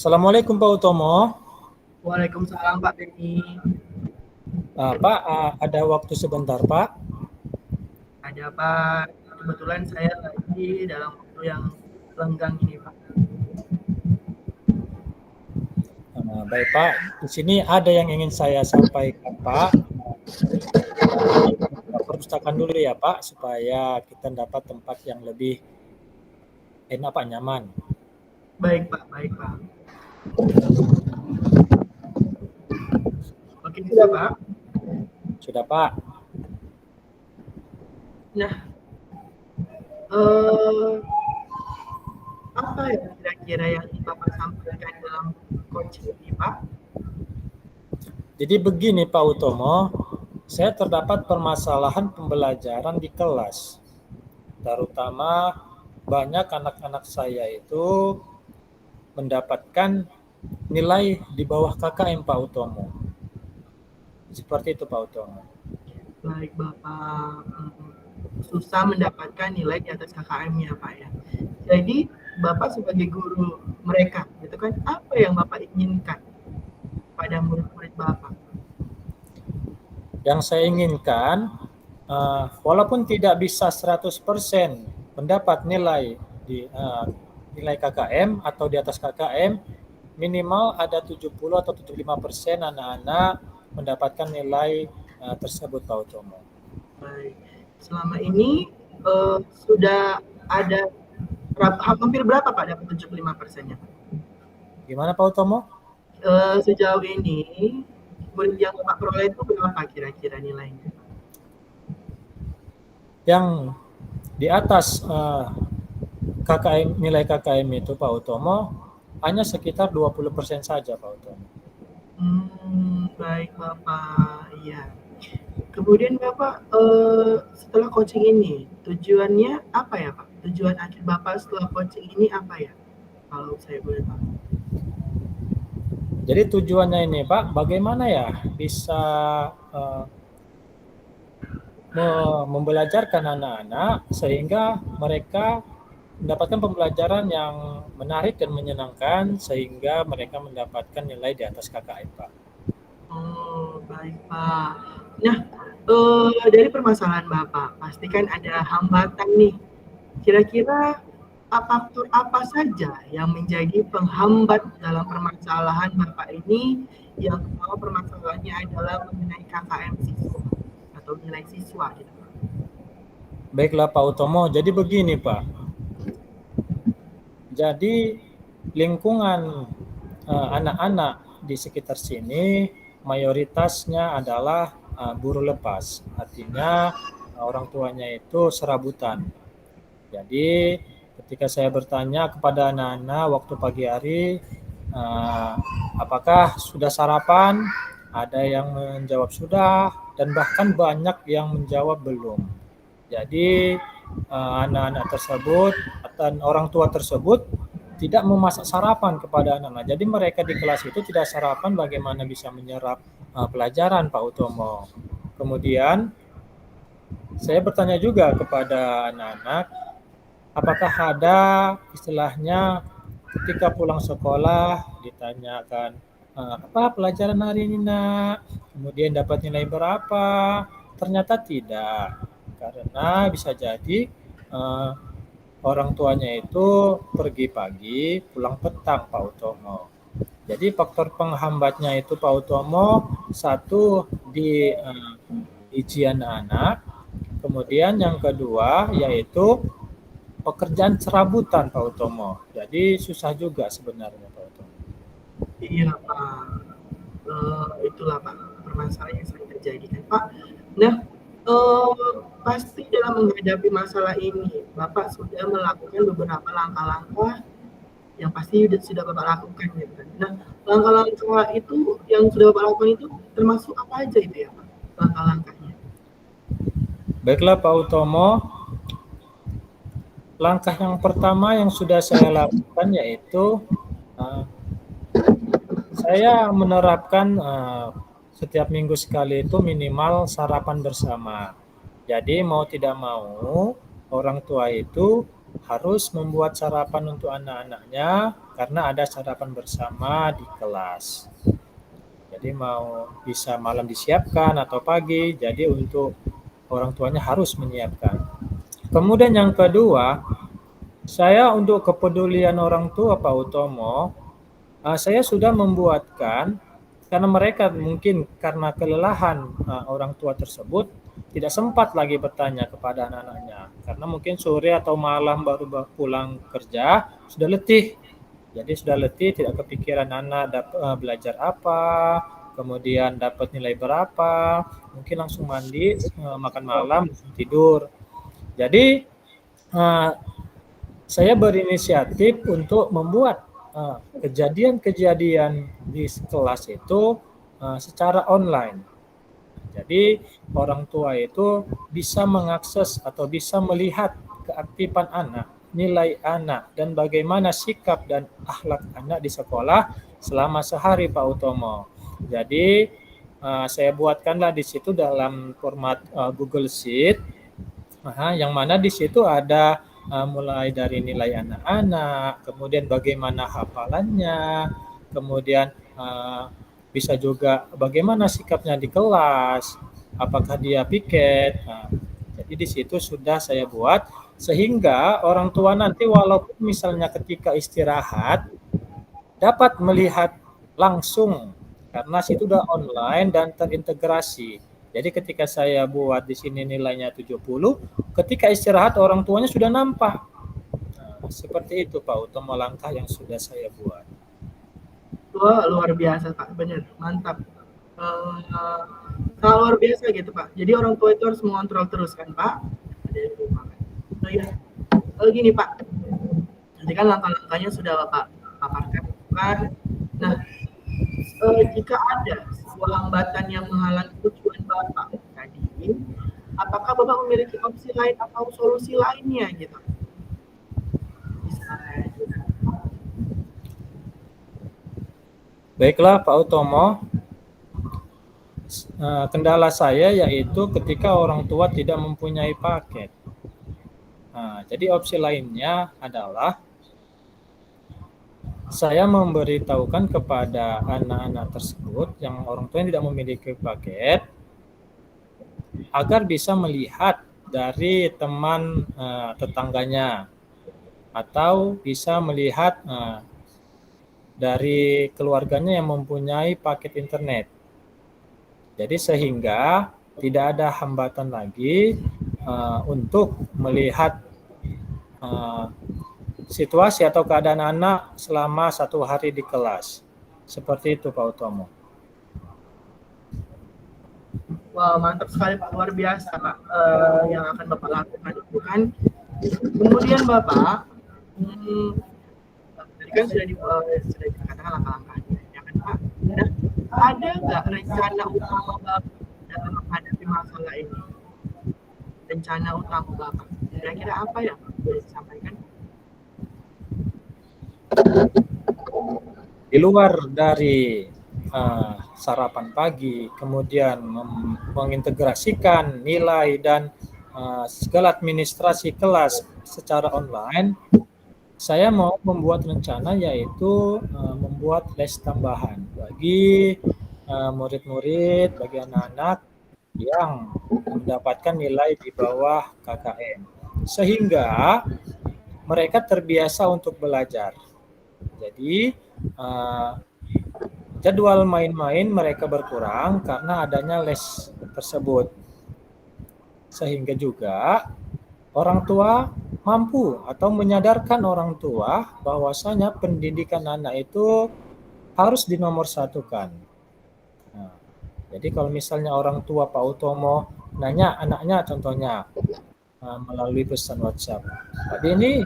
Assalamualaikum Pak Utomo. Waalaikumsalam Pak Beni. Pak, ada waktu sebentar Pak? Ada Pak, kebetulan saya lagi dalam waktu yang lenggang ini Pak. Baik Pak, di sini ada yang ingin saya sampaikan Pak. Kita perpustakaan dulu ya Pak, supaya kita dapat tempat yang lebih enak Pak, nyaman. Baik Pak. Oke sudah Pak. Sudah Pak. Nah, apa ya kira-kira yang Bapak sampaikan dalam coaching ini Pak? Jadi begini Pak Utomo, saya terdapat permasalahan pembelajaran di kelas. Terutama banyak anak-anak saya itu mendapatkan nilai di bawah KKM Pak Utomo. Seperti itu Pak Utomo. Baik Bapak, susah mendapatkan nilai di atas KKM-nya Pak ya. Jadi Bapak sebagai guru mereka, gitu kan, apa yang Bapak inginkan pada murid-murid Bapak? Yang saya inginkan, walaupun tidak bisa 100% mendapat nilai di nilai KKM atau di atas KKM, minimal ada 70 atau 75% anak-anak mendapatkan nilai tersebut Pak Utomo. Baik. Selama ini sudah ada hampir berapa Pak dapat 75%-nya? Gimana Pak Utomo? Sejauh ini murid yang Bapak peroleh itu berapa kira-kira nilainya? Yang di atas KKM, nilai KKM itu Pak Utomo hanya sekitar 20% saja Pak Utomo. Baik Bapak, iya. Kemudian Bapak setelah coaching ini tujuannya apa ya Pak? Tujuan akhir Bapak setelah coaching ini apa ya? Kalau saya boleh tahu. Jadi tujuannya ini Pak, bagaimana ya bisa membelajarkan anak-anak sehingga mereka mendapatkan pembelajaran yang menarik dan menyenangkan sehingga mereka mendapatkan nilai di atas KKM Pak. Oh baik Pak. Nah dari permasalahan Bapak pasti kan ada hambatan nih. Kira-kira faktor apa saja yang menjadi penghambat dalam permasalahan Bapak ini? Yang pertama permasalahannya adalah mengenai KKM siswa atau nilai siswa gitu. Baiklah Pak Utomo, jadi begini Pak. Jadi lingkungan anak-anak di sekitar sini mayoritasnya adalah buruh lepas. Artinya orang tuanya itu serabutan. Jadi ketika saya bertanya kepada anak-anak waktu pagi hari, apakah sudah sarapan? Ada yang menjawab sudah, dan bahkan banyak yang menjawab belum. Jadi anak-anak tersebut dan orang tua tersebut tidak memasak sarapan kepada anak-anak. Jadi mereka di kelas itu tidak sarapan, bagaimana bisa menyerap pelajaran Pak Utomo. Kemudian saya bertanya juga kepada anak-anak, apakah ada istilahnya ketika pulang sekolah ditanyakan, apa pelajaran hari ini nak? Kemudian dapat nilai berapa? Ternyata tidak, karena bisa jadi orang tuanya itu pergi pagi, pulang petang Pak Utomo. Jadi faktor penghambatnya itu Pak Utomo, satu di ujian anak, kemudian yang kedua yaitu pekerjaan serabutan Pak Utomo. Jadi susah juga sebenarnya Pak Utomo. Iya Pak, itulah Pak permasalahan yang sering terjadi kan Pak. Nah, pasti dalam menghadapi masalah ini Bapak sudah melakukan beberapa langkah-langkah yang pasti sudah Bapak lakukan gitu kan. Nah, langkah-langkah itu yang sudah Bapak lakukan itu termasuk apa aja itu ya Pak, langkah-langkahnya? Baiklah Pak Utomo, langkah yang pertama yang sudah saya lakukan yaitu saya menerapkan setiap minggu sekali itu minimal sarapan bersama. Jadi mau tidak mau orang tua itu harus membuat sarapan untuk anak-anaknya karena ada sarapan bersama di kelas. Jadi mau bisa malam disiapkan atau pagi, jadi untuk orang tuanya harus menyiapkan. Kemudian yang kedua, saya untuk kepedulian orang tua Pak Utomo, saya sudah membuatkan karena mereka mungkin karena kelelahan orang tua tersebut tidak sempat lagi bertanya kepada anak-anaknya karena mungkin sore atau malam baru pulang kerja sudah letih. Jadi sudah letih, tidak kepikiran anak belajar apa, kemudian dapat nilai berapa, mungkin langsung mandi, makan malam, langsung tidur. Jadi saya berinisiatif untuk membuat kejadian-kejadian di kelas itu secara online. Jadi orang tua itu bisa mengakses atau bisa melihat keaktifan anak, nilai anak, dan bagaimana sikap dan akhlak anak di sekolah selama sehari Pak Utomo. Jadi saya buatkanlah di situ dalam format Google Sheet, yang mana di situ ada mulai dari nilai anak-anak, kemudian bagaimana hafalannya, kemudian bisa juga bagaimana sikapnya di kelas, apakah dia piket. Jadi di situ sudah saya buat sehingga orang tua nanti walaupun misalnya ketika istirahat dapat melihat langsung karena situ udah online dan terintegrasi. Jadi ketika saya buat di sini nilainya 70, ketika istirahat orang tuanya sudah nampak. Seperti itu Pak Utomo langkah yang sudah saya buat. Wah, luar biasa Pak, benar, mantap. Sangat luar biasa gitu Pak. Jadi orang tua itu harus mengontrol terus kan Pak. Oh ya, gini Pak, nanti kan langkah-langkahnya sudah Bapak paparkan kan. Nah, jika ada sebuah hambatan yang menghalangi tujuan Bapak tadi, apakah Bapak memiliki opsi lain atau solusi lainnya gitu? Baiklah Pak Utomo, kendala saya yaitu ketika orang tua tidak mempunyai paket. Jadi opsi lainnya adalah saya memberitahukan kepada anak-anak tersebut yang orang tua tidak memiliki paket agar bisa melihat dari teman tetangganya atau bisa melihat dari keluarganya yang mempunyai paket internet. Jadi sehingga tidak ada hambatan lagi untuk melihat situasi atau keadaan anak selama 1 hari di kelas. Seperti itu Pak Utomo. Wah, mantap sekali Pak, luar biasa Pak yang akan Bapak lakukan itu kan. Kemudian Bapak, tadi kan sudah dikatakan langkah-langkahnya, ya kan Pak? Nah, ada nggak rencana utama Bapak dalam menghadapi masalah ini? Rencana utama Bapak, kira-kira apa ya Pak? Boleh disampaikan? Di luar dari sarapan pagi, kemudian mengintegrasikan nilai dan segala administrasi kelas secara online, saya mau membuat rencana yaitu membuat les tambahan bagi murid-murid, bagi anak-anak yang mendapatkan nilai di bawah KKM. Sehingga mereka terbiasa untuk belajar. Jadi jadwal main-main mereka berkurang karena adanya les tersebut. Sehingga juga orang tua mampu atau menyadarkan orang tua bahwasanya pendidikan anak itu harus dinomorsatukan. Nah, jadi kalau misalnya orang tua Pak Utomo nanya anaknya contohnya melalui pesan WhatsApp, Pak Beni,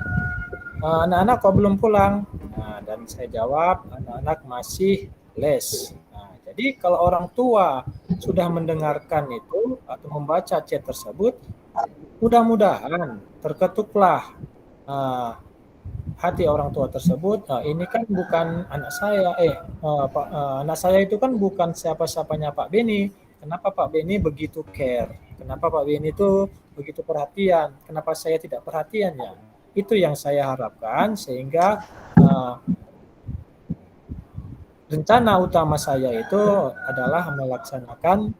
anak-anak kok belum pulang? Dan saya jawab anak-anak masih les. Jadi kalau orang tua sudah mendengarkan itu atau membaca chat tersebut, mudah-mudahan terketuklah hati orang tua tersebut. Ini kan bukan anak saya, anak saya itu kan bukan siapa-siapanya Pak Beni. Kenapa Pak Beni begitu care? Kenapa Pak Beni itu begitu perhatian? Kenapa saya tidak perhatian ya? Itu yang saya harapkan sehingga rencana utama saya itu adalah melaksanakan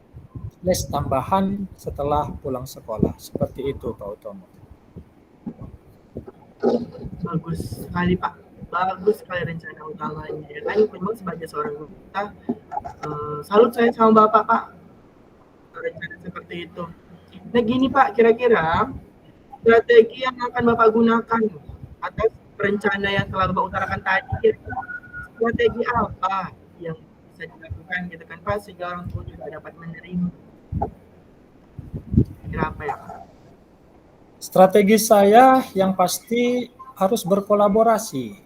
les tambahan setelah pulang sekolah. Seperti itu, Pak Utomo. Bagus sekali Pak, bagus sekali rencana utamanya ya kan. Memang sebagai seorang guru kita salut saya sama Bapak Pak, rencana seperti itu. Nah gini Pak, kira-kira strategi yang akan Bapak gunakan atas rencana yang telah Bapak utarakan tadi, strategi apa yang bisa dilakukan gitu kan Pak, sehingga orang tua juga dapat menerima? Kira apa ya Pak? Strategi saya yang pasti harus berkolaborasi.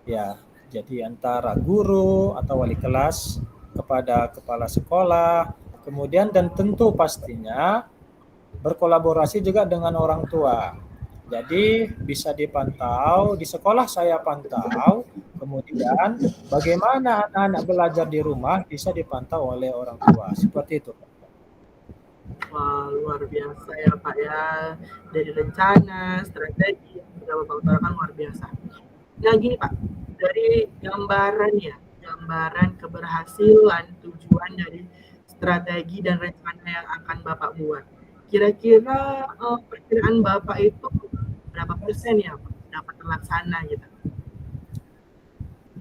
Ya, jadi antara guru atau wali kelas kepada kepala sekolah, kemudian dan tentu pastinya berkolaborasi juga dengan orang tua. Jadi bisa dipantau, di sekolah saya pantau, kemudian bagaimana anak-anak belajar di rumah bisa dipantau oleh orang tua. Seperti itu. Wah, luar biasa ya Pak ya. Dari rencana, strategi yang sudah Bapak utarakan luar biasa. Nah gini Pak, dari gambaran ya, gambaran keberhasilan tujuan dari strategi dan rencana yang akan Bapak buat. Kira-kira perkiraan Bapak itu berapa persen ya Pak dapat terlaksana gitu?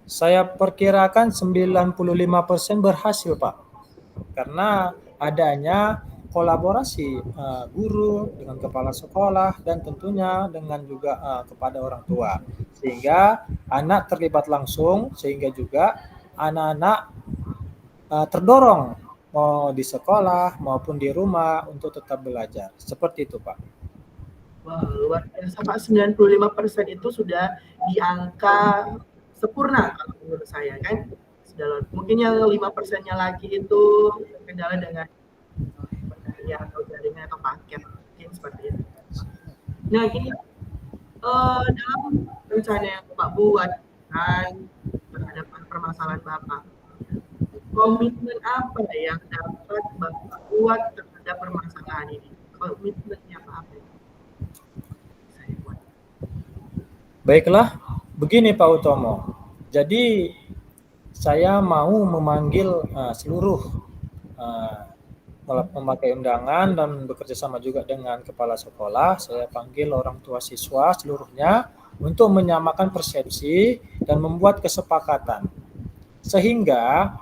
Saya perkirakan 95% berhasil, Pak. Karena adanya kolaborasi guru dengan kepala sekolah dan tentunya dengan juga kepada orang tua. Sehingga anak terlibat langsung, sehingga juga anak-anak terdorong mau di sekolah maupun di rumah untuk tetap belajar. Seperti itu, Pak. Wah, luar biasa Pak, 95% itu sudah di angka sempurna kalau menurut saya kan. Mungkin yang 5%-nya lagi itu kendala dengan ya atau jaringan atau paket, mungkin seperti itu. Nah gini, dalam rencana yang Bapak buat kan terhadap permasalahan Bapak, komitmen apa yang dapat Bapak buat terhadap permasalahan ini? Komitmennya apa? Saya buat. Baiklah, begini Pak Utomo. Jadi saya mau memanggil seluruh memakai undangan dan bekerja sama juga dengan kepala sekolah. Saya panggil orang tua siswa seluruhnya untuk menyamakan persepsi dan membuat kesepakatan. Sehingga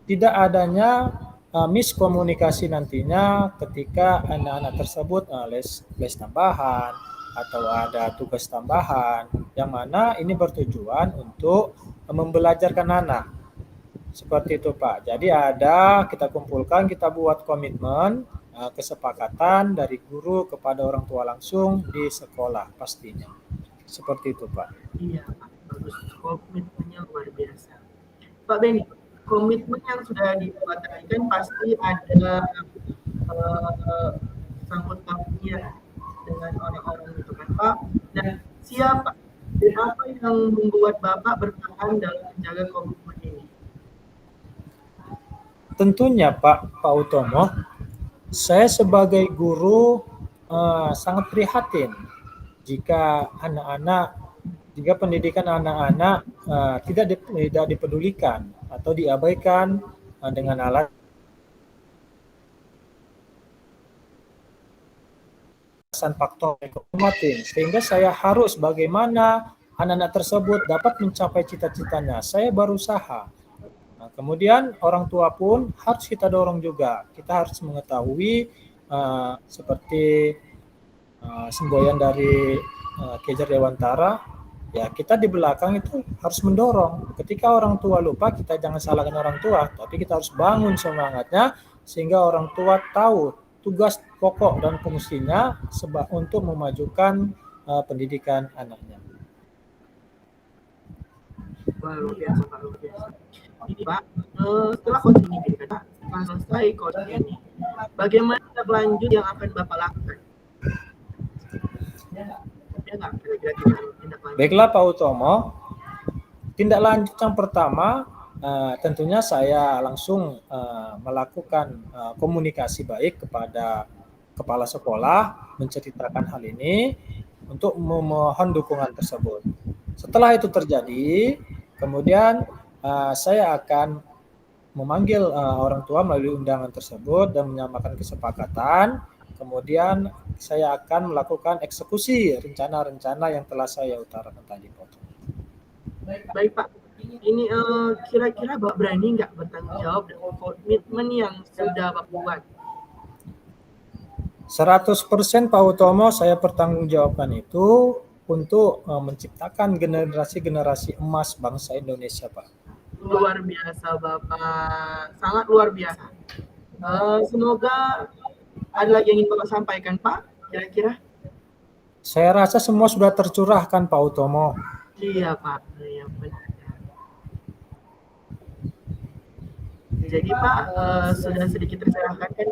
tidak adanya miskomunikasi nantinya ketika anak-anak tersebut les tambahan atau ada tugas tambahan yang mana ini bertujuan untuk membelajarkan anak. Seperti itu Pak. Jadi kita kumpulkan, kita buat komitmen, kesepakatan dari guru kepada orang tua langsung di sekolah pastinya. Seperti itu Pak. Iya Pak, bagus. Komitmennya luar biasa. Pak Beni, komitmen yang sudah dibuat tadi kan pasti ada sangkut pautnya dengan orang-orang itu kan Pak. Dan siapa dan apa yang membuat Bapak bertahan dalam menjaga komitmen ini? Tentunya Pak Utomo, saya sebagai guru sangat prihatin jika pendidikan anak-anak tidak dipedulikan atau diabaikan dengan alasan faktor ekonomi, sehingga saya harus bagaimana anak-anak tersebut dapat mencapai cita-citanya. Saya berusaha. Nah, kemudian orang tua pun harus kita dorong juga. Kita harus mengetahui seperti semboyan dari Kejar Dewantara, ya kita di belakang itu harus mendorong. Ketika orang tua lupa, kita jangan salahkan orang tua, tapi kita harus bangun semangatnya sehingga orang tua tahu tugas pokok dan fungsinya untuk memajukan pendidikan anaknya. Luar biasa Pak, luar biasa. Ini Pak, setelah coaching ini kan, setelah selesai coaching ini, bagaimana tindak lanjut yang akan Bapak lakukan? Baiklah Pak Utomo, tindak lanjut yang pertama tentunya saya langsung melakukan komunikasi baik kepada kepala sekolah, menceritakan hal ini, untuk memohon dukungan tersebut. Setelah itu terjadi, kemudian saya akan memanggil orang tua melalui undangan tersebut dan menyamakan kesepakatan. Kemudian saya akan melakukan eksekusi rencana-rencana yang telah saya utarakan tadi, Pak. Baik Pak, ini kira-kira Bapak berani nggak bertanggung jawab dengan komitmen yang sudah Bapak buat? 100% Pak Utomo saya pertanggungjawabkan itu untuk menciptakan generasi-generasi emas bangsa Indonesia, Pak. Luar biasa Bapak, sangat luar biasa. Semoga ada lagi yang ingin Bapak sampaikan Pak, kira-kira? Saya rasa semua sudah tercurahkan Pak Utomo. Iya Pak, iya benar. Jadi Pak, sudah sedikit tercerahkan kan?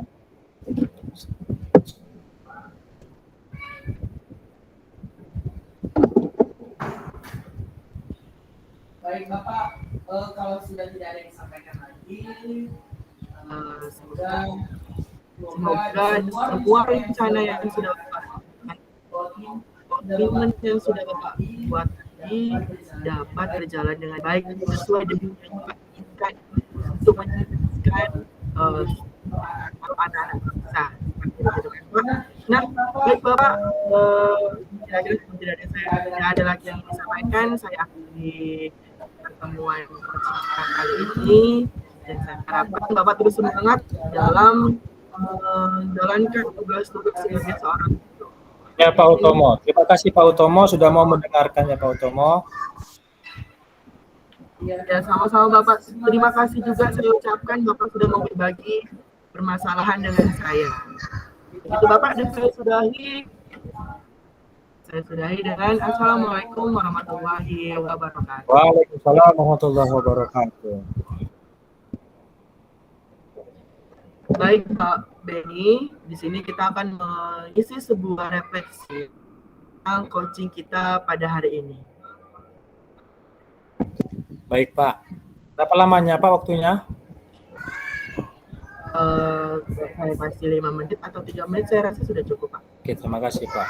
Baik Bapak, kalau sudah tidak ada yang disampaikan lagi, semoga semua rencana yang sudah Bapak lakukan, komitmen yang sudah Bapak buat tadi dapat berjalan dengan baik sesuai dengan yang Bapak inginkan untuk menyelesaikan anak-anak bangsa. Nah, baik Bapak, kira-kira tidak ada lagi yang ingin disampaikan. Saya akhiri pertemuan kali ini dan saya harapkan Bapak terus semangat dalam menjalankan tugas-tugas sebagai seorang guru. Ya Pak Utomo, terima kasih Pak Utomo sudah mau mendengarkan ya Pak Utomo. Ya sama-sama Bapak, terima kasih juga saya ucapkan Bapak sudah mau berbagi permasalahan dengan saya. Begitu Bapak, dan saya sudahi dengan Assalamualaikum warahmatullahi wabarakatuh. Waalaikumsalam warahmatullahi wabarakatuh. Baik Pak Benny, di sini kita akan mengisi sebuah refleksi tentang coaching kita pada hari ini. Baik Pak, berapa lamanya Pak waktunya? Saya masih 5 menit atau 3 menit, saya rasa sudah cukup Pak. Oke, terima kasih Pak.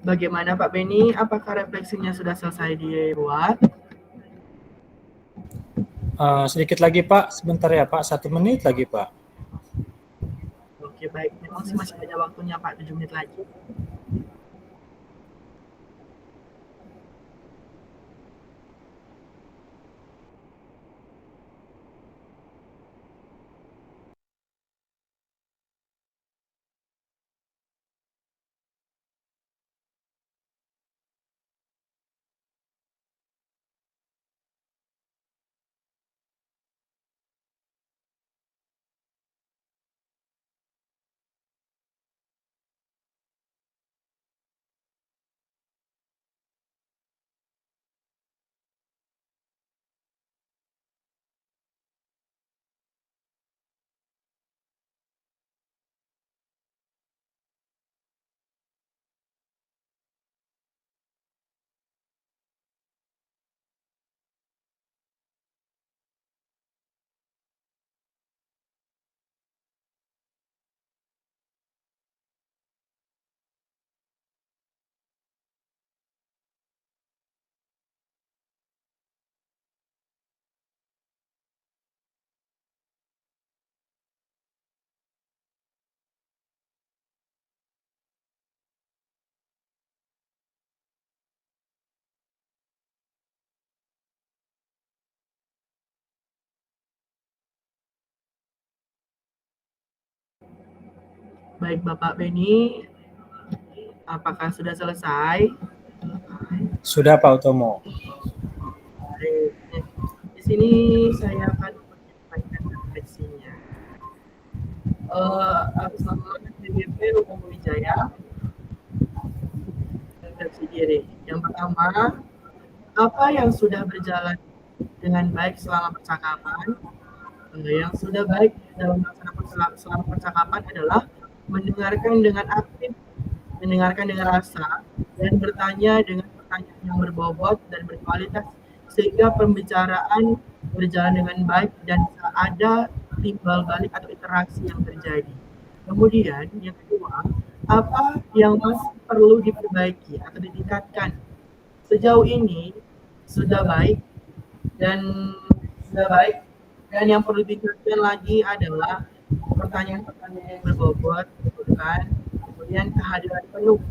Bagaimana Pak Beni? Apakah refleksinya sudah selesai dibuat? Sedikit lagi Pak, sebentar ya Pak, 1 menit lagi Pak. Oke baik, memang sih masih ada waktunya Pak, 7 menit lagi. Baik Bapak Beni, apakah sudah selesai? Sudah Pak Utomo. Baik. Di sini saya akan menyampaikan refleksinya. Atas nama BBP Umum Wijaya, refleksi diri. Yang pertama, apa yang sudah berjalan dengan baik selama percakapan? Yang sudah baik dalam selama percakapan adalah mendengarkan dengan aktif, mendengarkan dengan rasa, dan bertanya dengan pertanyaan yang berbobot dan berkualitas sehingga pembicaraan berjalan dengan baik dan ada timbal balik atau interaksi yang terjadi. Kemudian yang kedua, apa yang masih perlu diperbaiki atau ditingkatkan? Sejauh ini sudah baik dan yang perlu ditingkatkan lagi adalah pertanyaan-pertanyaan yang berbobot, kan? Kemudian kehadiran penuh.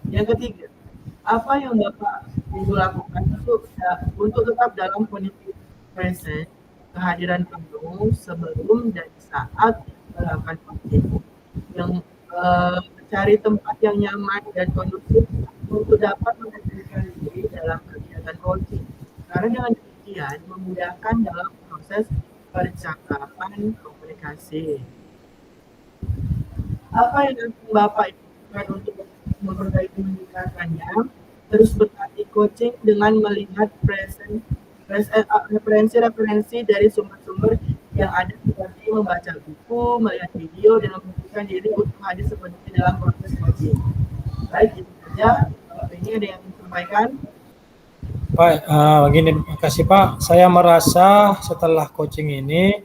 Yang ketiga, apa yang Bapak Minggu lakukan untuk tetap dalam kondisi present, kehadiran penuh sebelum dan saat melakukan coaching, yang mencari tempat yang nyaman dan kondusif untuk dapat mengendalikan diri dalam kegiatan coaching. Karena dengan demikian memudahkan dalam proses percakapan komunikasi. Apa yang Bapak inginkan untuk memperbaiki meningkatkannya? Terus berlatih coaching dengan melihat referensi dari sumber-sumber yang ada seperti membaca buku, melihat video, dan membutuhkan diri untuk hadir sepenuhnya dalam proses coaching. Baik, itu saja. Ini ada yang disampaikan. Pak, begini, makasih Pak. Saya merasa setelah coaching ini,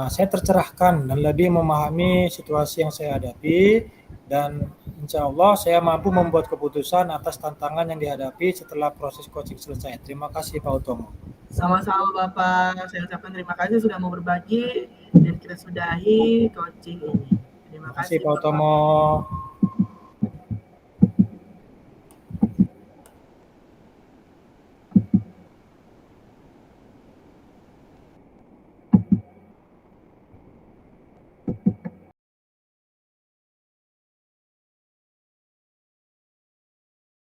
saya tercerahkan dan lebih memahami situasi yang saya hadapi, dan insya Allah saya mampu membuat keputusan atas tantangan yang dihadapi setelah proses coaching selesai. Terima kasih Pak Utomo. Sama-sama Bapak, saya ucapkan terima kasih sudah mau berbagi dan kita sudahi coaching ini. Terima kasih Pak Utomo.